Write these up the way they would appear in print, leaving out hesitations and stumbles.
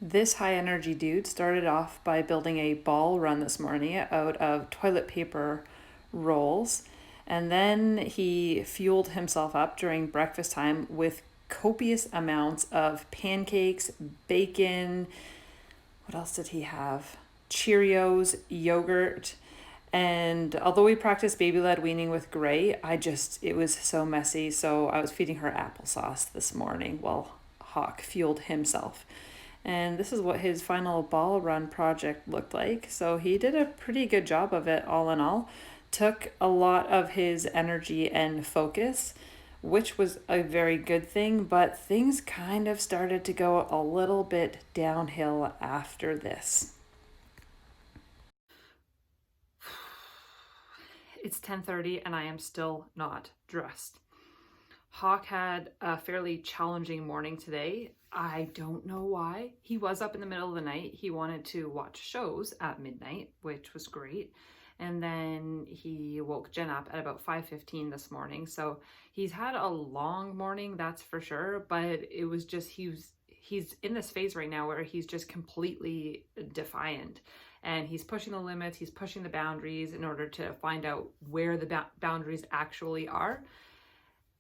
This high energy dude started off by building a ball run this morning out of toilet paper rolls, and then he fueled himself up during breakfast time with copious amounts of pancakes, bacon, what else did he have? Cheerios, yogurt, and although we practiced baby-led weaning with Gray, it was so messy, so I was feeding her applesauce this morning while Hawk fueled himself. And this is what his final ball run project looked like. So he did a pretty good job of it all in all. Took a lot of his energy and focus, which was a very good thing, but things kind of started to go a little bit downhill after this. It's 10:30 and I am still not dressed. Hawk had a fairly challenging morning today. I don't know why. He was up in the middle of the night. He wanted to watch shows at midnight, which was great. And then he woke Jen up at about 5:15 this morning. So he's had a long morning, that's for sure. But it was just, he's in this phase right now where he's just completely defiant. And he's pushing the limits, he's pushing the boundaries in order to find out where the boundaries actually are.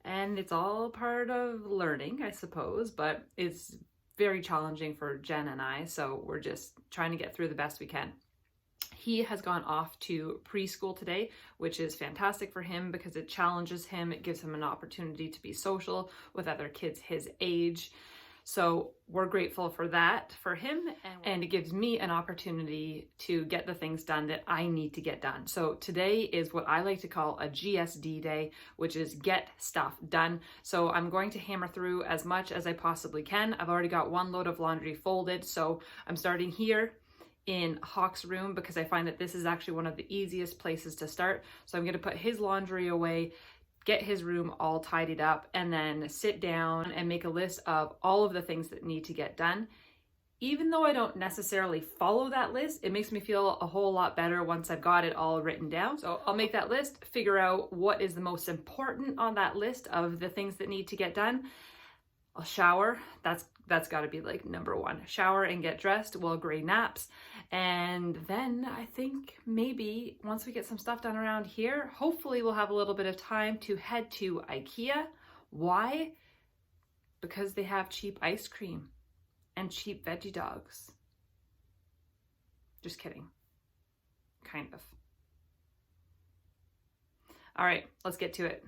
And it's all part of learning, I suppose, but it's very challenging for Jen and I, so we're just trying to get through the best we can. He has gone off to preschool today, which is fantastic for him because it challenges him. It gives him an opportunity to be social with other kids his age. So we're grateful for that for him, and it gives me an opportunity to get the things done that I need to get done. So today is what I like to call a GSD day, which is get stuff done. So I'm going to hammer through as much as I possibly can. I've already got one load of laundry folded, so I'm starting here in Hawk's room because I find that this is actually one of the easiest places to start. So I'm going to put his laundry away, get his room all tidied up, and then sit down and make a list of all of the things that need to get done. Even though I don't necessarily follow that list, it makes me feel a whole lot better once I've got it all written down. So I'll make that list, figure out what is the most important on that list of the things that need to get done. I'll shower. That's got to be like number one. Shower and get dressed while Gray naps. And then I think maybe once we get some stuff done around here, hopefully we'll have a little bit of time to head to IKEA. Why? Because they have cheap ice cream and cheap veggie dogs. Just kidding. Kind of. All right, let's get to it.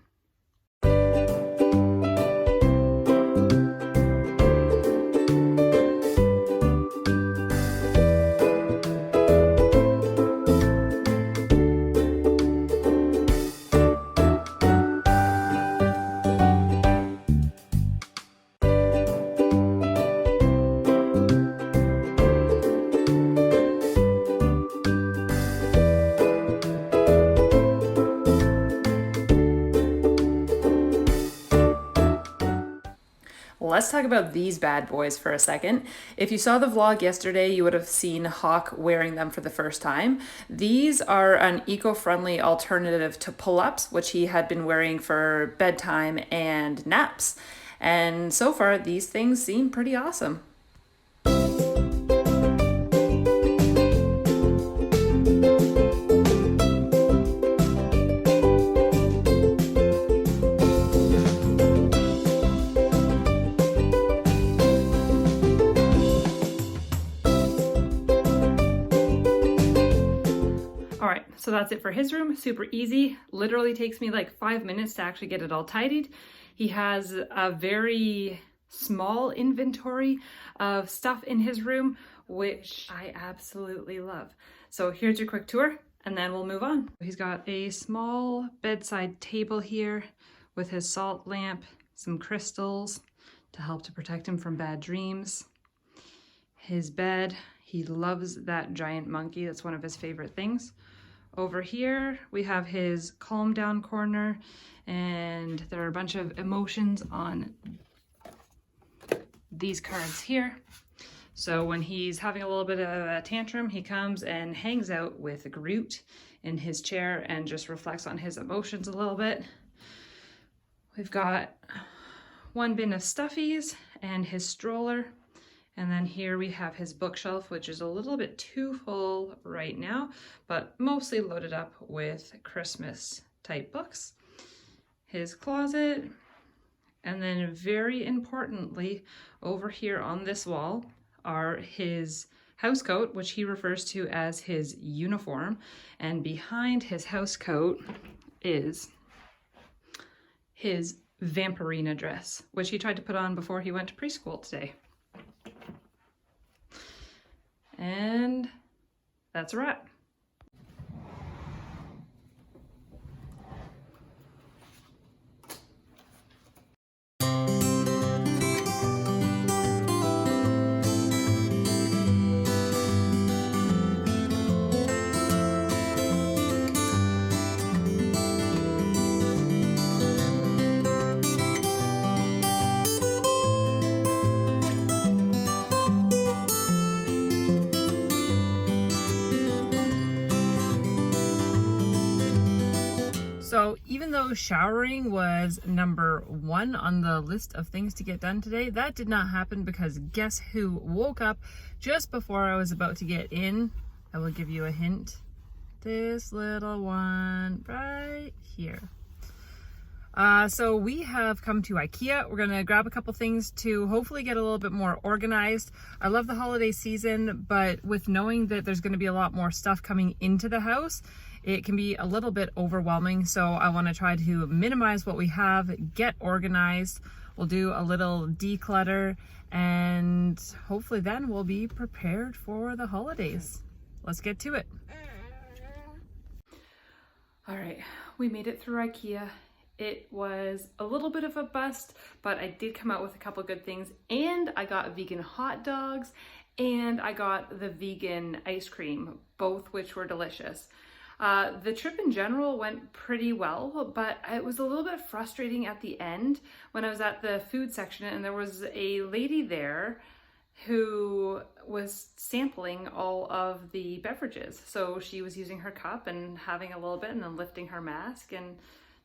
Let's talk about these bad boys for a second. If you saw the vlog yesterday, you would have seen Hawk wearing them for the first time. These are an eco-friendly alternative to pull-ups, which he had been wearing for bedtime and naps. And so far, these things seem pretty awesome. So that's it for his room. Super easy. Literally takes me like 5 minutes to actually get it all tidied. He has a very small inventory of stuff in his room, which I absolutely love. So here's your quick tour and then we'll move on. He's got a small bedside table here with his salt lamp, some crystals to help to protect him from bad dreams. His bed, he loves that giant monkey. That's one of his favorite things. Over here, we have his calm down corner, and there are a bunch of emotions on these cards here. So when he's having a little bit of a tantrum, he comes and hangs out with Groot in his chair and just reflects on his emotions a little bit. We've got one bin of stuffies and his stroller. And then here we have his bookshelf, which is a little bit too full right now, but mostly loaded up with Christmas type books. His closet, and then very importantly, over here on this wall are his housecoat, which he refers to as his uniform. And behind his housecoat is his Vampirina dress, which he tried to put on before he went to preschool today. And that's a wrap. So even though showering was number 1 on the list of things to get done today, that did not happen because guess who woke up just before I was about to get in? I will give you a hint. This little one right here. So we have come to IKEA. We're gonna grab a couple things to hopefully get a little bit more organized. I love the holiday season, but with knowing that there's gonna be a lot more stuff coming into the house, it can be a little bit overwhelming. So I wanna try to minimize what we have, get organized. We'll do a little declutter, and hopefully then we'll be prepared for the holidays. Let's get to it. All right, we made it through IKEA. It was a little bit of a bust, but I did come out with a couple good things, and I got vegan hot dogs and I got the vegan ice cream, both which were delicious. The trip in general went pretty well, but it was a little bit frustrating at the end when I was at the food section and there was a lady there who was sampling all of the beverages. So she was using her cup and having a little bit and then lifting her mask and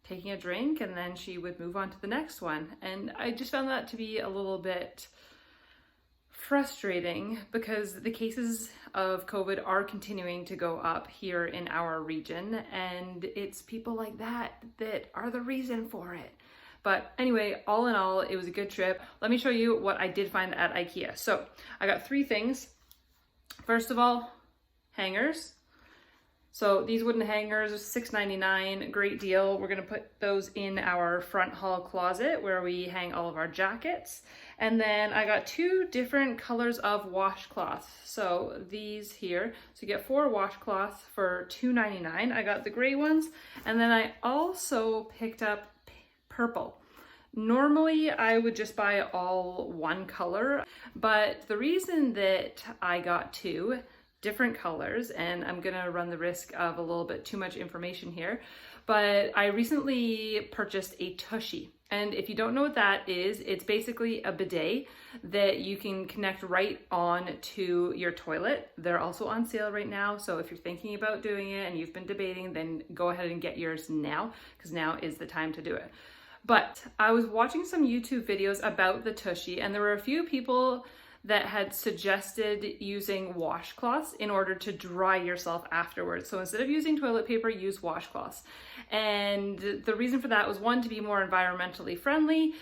taking a drink, and then she would move on to the next one. And I just found that to be a little bit frustrating because the cases of COVID are continuing to go up here in our region, and it's people like that that are the reason for it. But anyway, all in all, it was a good trip. Let me show you what I did find at IKEA. So I got 3 things. First of all, hangers. So these wooden hangers, $6.99, great deal. We're gonna put those in our front hall closet where we hang all of our jackets. And then I got 2 different colors of washcloths. So these here, so you get 4 washcloths for $2.99. I got the gray ones. And then I also picked up purple. Normally I would just buy all one color, but the reason that I got 2 different colors, and I'm gonna run the risk of a little bit too much information here, but I recently purchased a tushy. And if you don't know what that is, it's basically a bidet that you can connect right on to your toilet. They're also on sale right now, so if you're thinking about doing it and you've been debating, then go ahead and get yours now, because now is the time to do it. But I was watching some YouTube videos about the tushy, and there were a few people that had suggested using washcloths in order to dry yourself afterwards. So instead of using toilet paper, use washcloths. And the reason for that was 1, to be more environmentally friendly,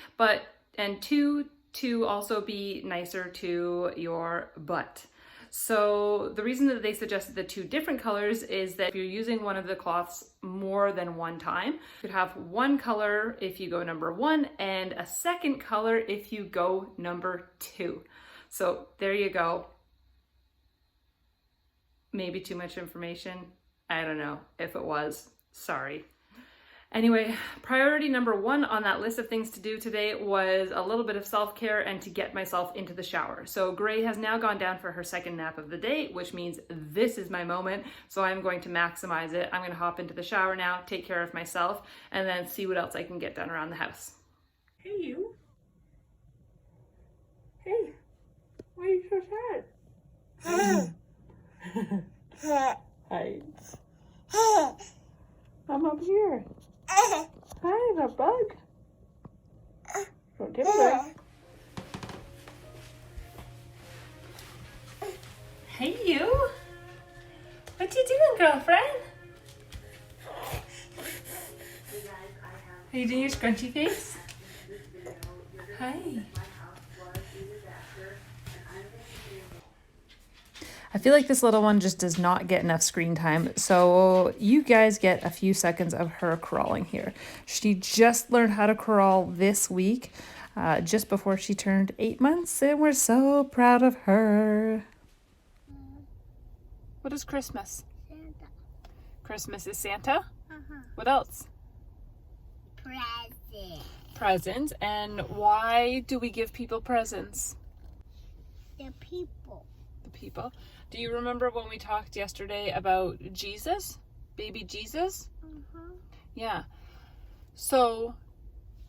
and 2, to also be nicer to your butt. So the reason that they suggested the 2 different colors is that if you're using one of the cloths more than one time, you could have one color if you go number 1 and a second color if you go number 2. So there you go. Maybe too much information. I don't know. If it was, sorry. Anyway, priority number 1 on that list of things to do today was a little bit of self-care and to get myself into the shower. So Gray has now gone down for her second nap of the day, which means this is my moment. So I'm going to maximize it. I'm going to hop into the shower now, take care of myself, and then see what else I can get done around the house. Hey, you. Hey. Why are you so sad? Hi. I'm up here. Hi, the bug. Don't get away. Hey, you. What you doing, girlfriend? Are you doing your scrunchy face? Hi. I feel like this little one just does not get enough screen time, so you guys get a few seconds of her crawling here. She just learned how to crawl this week, just before she turned 8 months, and we're so proud of her. What is Christmas? Santa. Christmas is Santa? Uh-huh. What else? Present. Presents. And why do we give people presents? The people. The people. Do you remember when we talked yesterday about Jesus? Baby Jesus? Uh-huh. Yeah. So,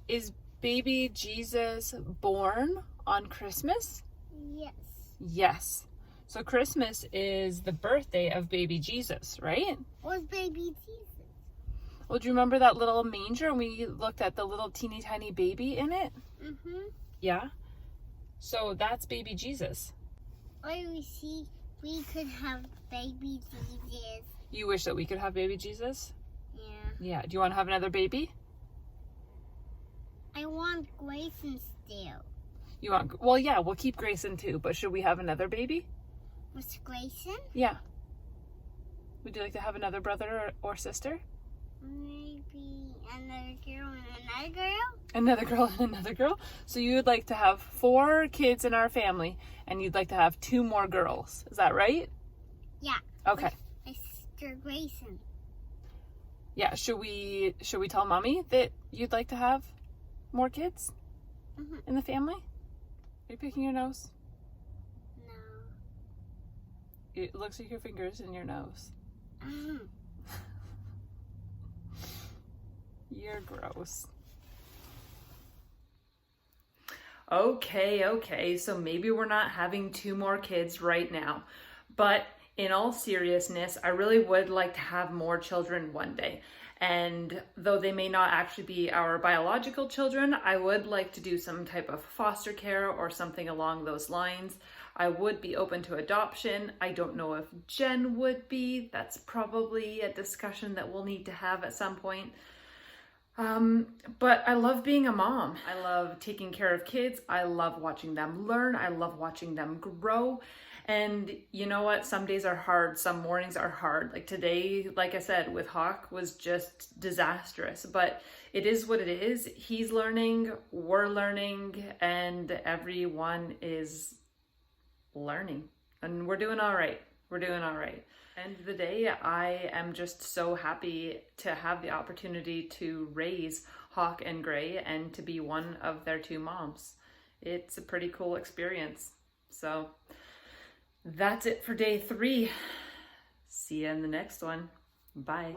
is baby Jesus born on Christmas? Yes. Yes. So Christmas is the birthday of baby Jesus, right? What's baby Jesus? Well, do you remember that little manger and we looked at the little teeny tiny baby in it? Mm-hmm. Yeah. So that's baby Jesus. I wish we could have baby Jesus. You wish that we could have baby Jesus? Yeah. Yeah. Do you want to have another baby? I want Grayson still. You want? Well, yeah, we'll keep Grayson too, but should we have another baby? What's Grayson? Yeah. Would you like to have another brother or sister? Maybe another girl and another girl? Another girl and another girl? So you would like to have 4 kids in our family and you'd like to have 2 more girls. Is that right? Yeah. Okay. My sister Grayson. Yeah, should we tell Mommy that you'd like to have more kids in the family? Are you picking your nose? No. It looks like your fingers in your nose. You're gross. Okay, so maybe we're not having 2 more kids right now, but in all seriousness, I really would like to have more children one day. And though they may not actually be our biological children, I would like to do some type of foster care or something along those lines. I would be open to adoption. I don't know if Jen would be. That's probably a discussion that we'll need to have at some point. But I love being a mom. I love taking care of kids. I love watching them learn. I love watching them grow. And you know what? Some days are hard. Some mornings are hard. Like today, like I said, with Hawk was just disastrous, but it is what it is. He's learning, we're learning, and everyone is learning. And we're doing all right. We're doing all right. End of the day, I am just so happy to have the opportunity to raise Hawk and Gray and to be one of their 2 moms. It's a pretty cool experience. So that's it for day 3. See you in the next one. Bye.